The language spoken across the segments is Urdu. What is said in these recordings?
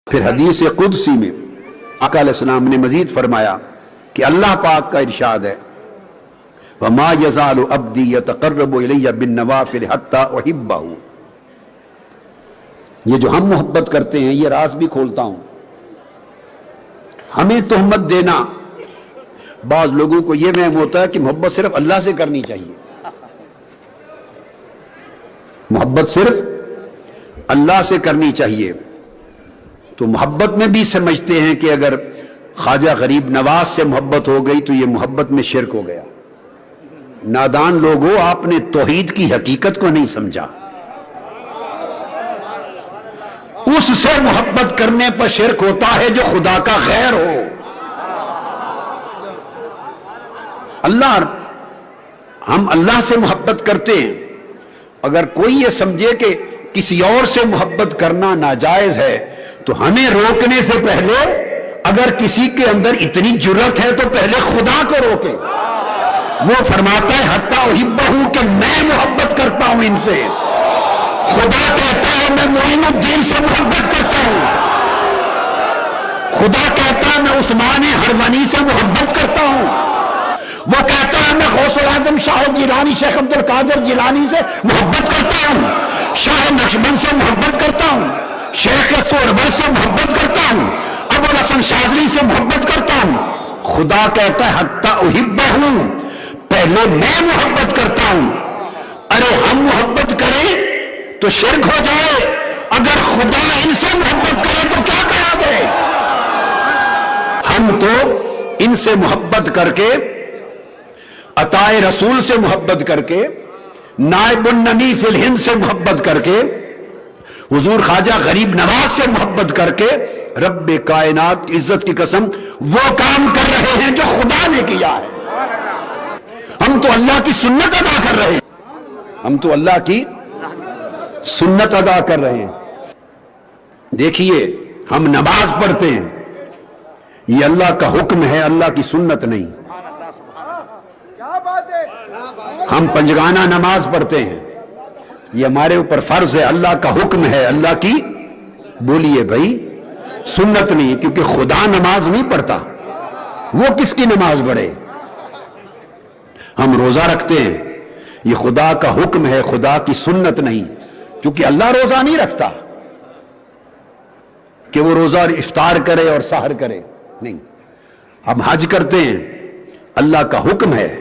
پھر حدیث قدسی میں آقا علیہ السلام نے مزید فرمایا کہ اللہ پاک کا ارشاد ہے وَمَا يَزَالُ عَبْدِي يَتَقَرَّبُ إِلَيَّ بِالنَّوَافِلِ حَتَّى أُحِبَّهُ۔ یہ جو ہم محبت کرتے ہیں یہ راز بھی کھولتا ہوں، ہمیں تہمت دینا، بعض لوگوں کو یہ وہم ہوتا ہے کہ محبت صرف اللہ سے کرنی چاہیے، محبت صرف اللہ سے کرنی چاہیے، تو محبت میں بھی سمجھتے ہیں کہ اگر خواجہ غریب نواز سے محبت ہو گئی تو یہ محبت میں شرک ہو گیا۔ نادان لوگوں، آپ نے توحید کی حقیقت کو نہیں سمجھا، اس سے محبت کرنے پر شرک ہوتا ہے جو خدا کا غیر ہو۔ ہم اللہ سے محبت کرتے ہیں، اگر کوئی یہ سمجھے کہ کسی اور سے محبت کرنا ناجائز ہے تو ہمیں روکنے سے پہلے اگر کسی کے اندر اتنی جرت ہے تو پہلے خدا کو روکے۔ وہ فرماتا ہے حتی احبہ کہ میں محبت کرتا ہوں ان سے، خدا کہتا ہے میں معین الدین سے محبت کرتا ہوں، خدا کہتا ہے میں عثمان ہرونی سے محبت کرتا ہوں، وہ کہتا ہے میں غوث اعظم شاہ جیلانی شیخ عبد القادر جیلانی سے محبت کرتا ہوں، شاہ نقشبند سے محبت کرتا ہوں، شیخ سہروردی سے محبت کرتا ہوں، ابو الحسن شاذلی سے محبت کرتا ہوں۔ خدا کہتا ہے حتی احبہ، پہلے میں محبت کرتا ہوں۔ ارے ہم محبت کریں تو شرک ہو جائے، اگر خدا ان سے محبت کرے تو کیا کرا دے؟ ہم تو ان سے محبت کر کے، عطا رسول سے محبت کر کے، نائب النبی فی الہند سے محبت کر کے، حضور خواجہ غریب نواز سے محبت کر کے، رب کائنات کی عزت کی قسم وہ کام کر رہے ہیں جو خدا نے کیا ہے۔ ہم تو اللہ کی سنت ادا کر رہے ہیں، ہم تو اللہ کی سنت ادا کر رہے ہیں۔ دیکھیے ہم نماز پڑھتے ہیں، یہ اللہ کا حکم ہے، اللہ کی سنت نہیں۔ ہم پنجگانہ نماز پڑھتے ہیں، یہ ہمارے اوپر فرض ہے، اللہ کا حکم ہے، اللہ کی بولیے بھائی سنت نہیں، کیونکہ خدا نماز نہیں پڑھتا، وہ کس کی نماز پڑھے؟ ہم روزہ رکھتے ہیں، یہ خدا کا حکم ہے، خدا کی سنت نہیں، کیونکہ اللہ روزہ نہیں رکھتا کہ وہ روزہ افطار کرے اور سحر کرے، نہیں۔ ہم حج کرتے ہیں، اللہ کا حکم ہے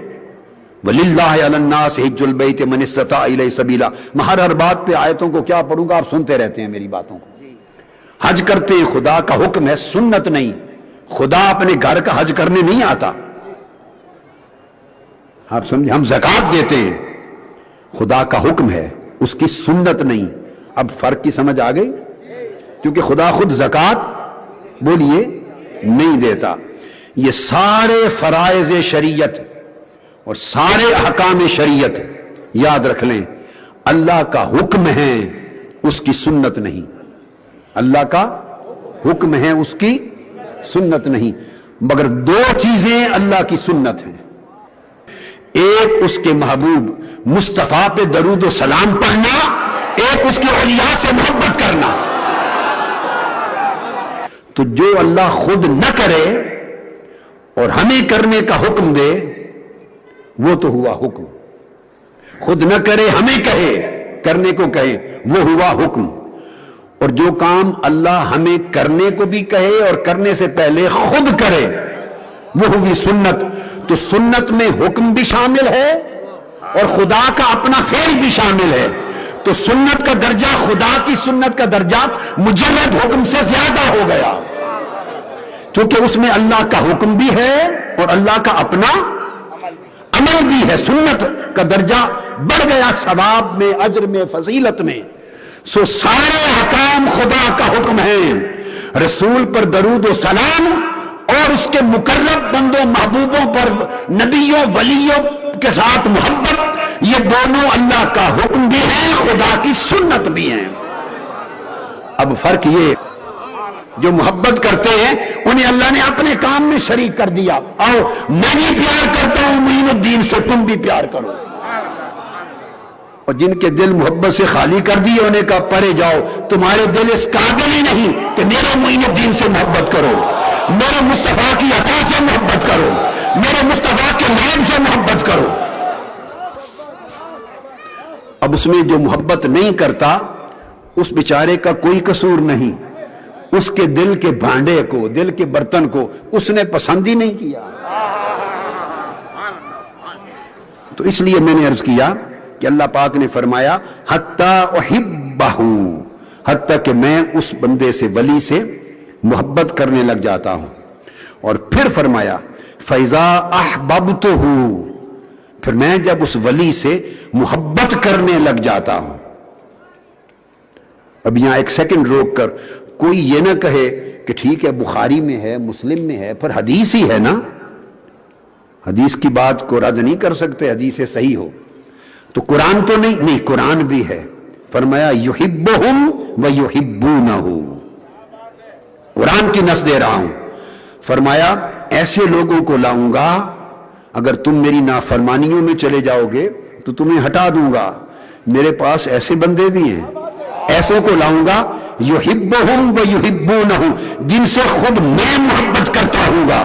وَلِلَّهِ عَلَى النَّاسِ حِجُّ الْبَيْتِ مَنِ اسْتَطَاعَ إِلَيْهِ سَبِيلًا۔ میں ہر بات پہ آیتوں کو کیا پڑھوں گا، آپ سنتے رہتے ہیں میری باتوں کو۔ حج کرتے ہیں، خدا کا حکم ہے، سنت نہیں۔ خدا اپنے گھر کا حج کرنے نہیں آتا، آپ سمجھیں۔ ہم زکوٰۃ دیتے ہیں، خدا کا حکم ہے، اس کی سنت نہیں۔ اب فرق کی سمجھ آ گئی؟ کیونکہ خدا خود زکوٰۃ بولیے نہیں دیتا۔ یہ سارے فرائض شریعت اور سارے احکام شریعت یاد رکھ لیں، اللہ کا حکم ہے، اس کی سنت نہیں۔ اللہ کا حکم ہے، اس کی سنت نہیں، مگر دو چیزیں اللہ کی سنت ہیں، ایک اس کے محبوب مصطفیٰ پہ درود و سلام پڑھنا، ایک اس کے اولیاء سے محبت کرنا۔ تو جو اللہ خود نہ کرے اور ہمیں کرنے کا حکم دے وہ تو ہوا حکم، خود نہ کرے ہمیں کہے، کرنے کو کہے، وہ ہوا حکم۔ اور جو کام اللہ ہمیں کرنے کو بھی کہے اور کرنے سے پہلے خود کرے وہ ہوگی سنت۔ تو سنت میں حکم بھی شامل ہے اور خدا کا اپنا فعل بھی شامل ہے، تو سنت کا درجہ خدا کی سنت کا درجہ مجرد حکم سے زیادہ ہو گیا، کیونکہ اس میں اللہ کا حکم بھی ہے اور اللہ کا اپنا عمل بھی ہے۔ سنت کا درجہ بڑھ گیا ثواب میں، اجر میں، فضیلت میں۔ سو سارے حکام خدا کا حکم ہے، رسول پر درود و سلام اور اس کے مقرب بندوں محبوبوں پر نبیوں ولیوں کے ساتھ محبت، یہ دونوں اللہ کا حکم بھی ہے، خدا کی سنت بھی ہے۔ اب فرق یہ، جو محبت کرتے ہیں انہیں اللہ نے اپنے کام میں شریک کر دیا، آؤ میں بھی پیار کرتا ہوں معین الدین سے، تم بھی پیار کرو۔ اور جن کے دل محبت سے خالی کر دیے انہیں کہا پرے جاؤ، تمہارے دل اس قابل ہی نہیں کہ میرے معین الدین سے محبت کرو، میرے مصطفیٰ کی عطا سے محبت کرو، میرے مصطفیٰ کے نام سے محبت کرو۔ اب اس میں جو محبت نہیں کرتا اس بیچارے کا کوئی قصور نہیں، اس کے دل کے بھانڈے کو، دل کے برتن کو اس نے پسند ہی نہیں کیا۔ تو اس لیے میں نے عرض کیا کہ اللہ پاک نے فرمایا حتیٰ احبہ، حتیٰ کہ میں اس بندے سے، ولی سے محبت کرنے لگ جاتا ہوں۔ اور پھر فرمایا فَإِذَا أَحْبَبْتُهُ، پھر میں جب اس ولی سے محبت کرنے لگ جاتا ہوں۔ اب یہاں ایک سیکنڈ روک کر کوئی یہ نہ کہے کہ ٹھیک ہے بخاری میں ہے، مسلم میں ہے، پر حدیث ہی ہے نا، حدیث کی بات کو رد نہیں کر سکتے، حدیث صحیح ہو تو قرآن تو نہیں، قرآن بھی ہے۔ فرمایا یحبہم ویحبونہ، قرآن کی نص دے رہا ہوں۔ فرمایا ایسے لوگوں کو لاؤں گا، اگر تم میری نافرمانیوں میں چلے جاؤ گے تو تمہیں ہٹا دوں گا، میرے پاس ایسے بندے بھی ہیں، ایسوں کو لاؤں گا یحبہم ویحبونہ، جن سے خود میں محبت کرتا ہوں گا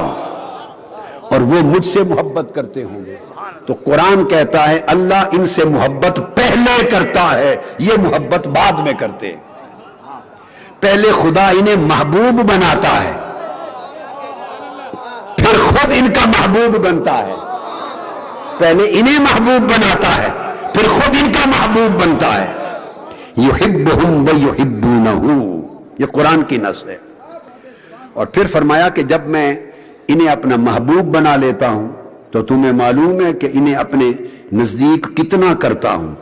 اور وہ مجھ سے محبت کرتے ہوں گے۔ تو قرآن کہتا ہے اللہ ان سے محبت پہلے کرتا ہے، یہ محبت بعد میں کرتے ہیں۔ پہلے خدا انہیں محبوب بناتا ہے، پھر خود ان کا محبوب بنتا ہے۔ پہلے انہیں محبوب بناتا ہے، پھر خود ان کا محبوب بنتا ہے۔ یحبہم ویحبونہ، یہ قرآن کی نص ہے۔ اور پھر فرمایا کہ جب میں انہیں اپنا محبوب بنا لیتا ہوں تو تمہیں معلوم ہے کہ انہیں اپنے نزدیک کتنا کرتا ہوں،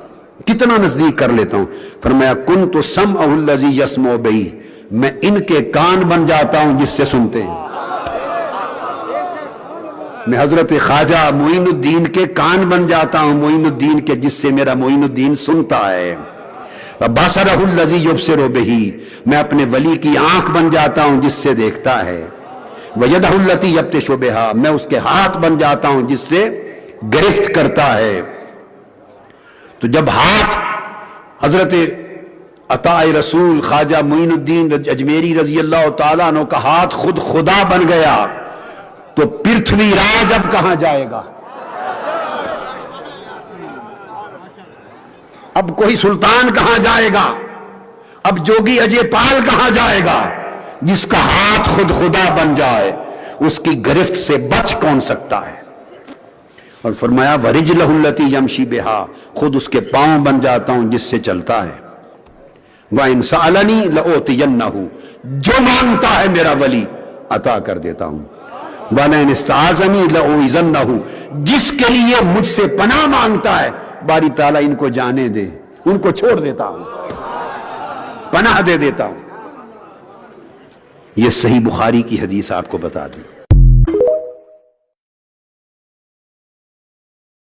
کتنا نزدیک کر لیتا ہوں۔ فرمایا کنت سمعہ الذی یسمع بہ، میں ان کے کان بن جاتا ہوں جس سے سنتے ہیں۔ میں حضرت خواجہ معین الدین کے کان بن جاتا ہوں، معین الدین کے، جس سے میرا معین الدین سنتا ہے۔ بصرہ الذی یبصر بہ، میں اپنے ولی کی آنکھ بن جاتا ہوں جس سے دیکھتا ہے۔ ویدہ التی یبطش بہا، میں اس کے ہاتھ بن جاتا ہوں جس سے گرفت کرتا ہے۔ تو جب ہاتھ حضرت عطا رسول خواجہ معین الدین اجمیری رضی اللہ تعالیٰ عنہ کا ہاتھ خود خدا بن گیا تو پرتھوی راج اب کہاں جائے گا؟ اب کوئی سلطان کہاں جائے گا؟ اب جوگی اجے پال کہاں جائے گا؟ جس کا ہاتھ خود خدا بن جائے اس کی گرفت سے بچ کون سکتا ہے؟ اور فرمایا وَرِجْلَهُ الَّتِي يَمْشِي بِهَا، خود اس کے پاؤں بن جاتا ہوں جس سے چلتا ہے۔ وَإِنْ سَأَلَنِي لَأُعْطِيَنَّهُ، جو مانگتا ہے میرا ولی عطا کر دیتا ہوں۔ وَلَئِنِ اسْتَعَاذَنِي لَأُعِيذَنَّهُ، جس کے لیے مجھ سے پناہ مانگتا ہے باری تعالیٰ ان کو جانے دے، ان کو چھوڑ دیتا ہوں، پناہ دے دیتا ہوں۔ یہ صحیح بخاری کی حدیث آپ کو بتا دیں۔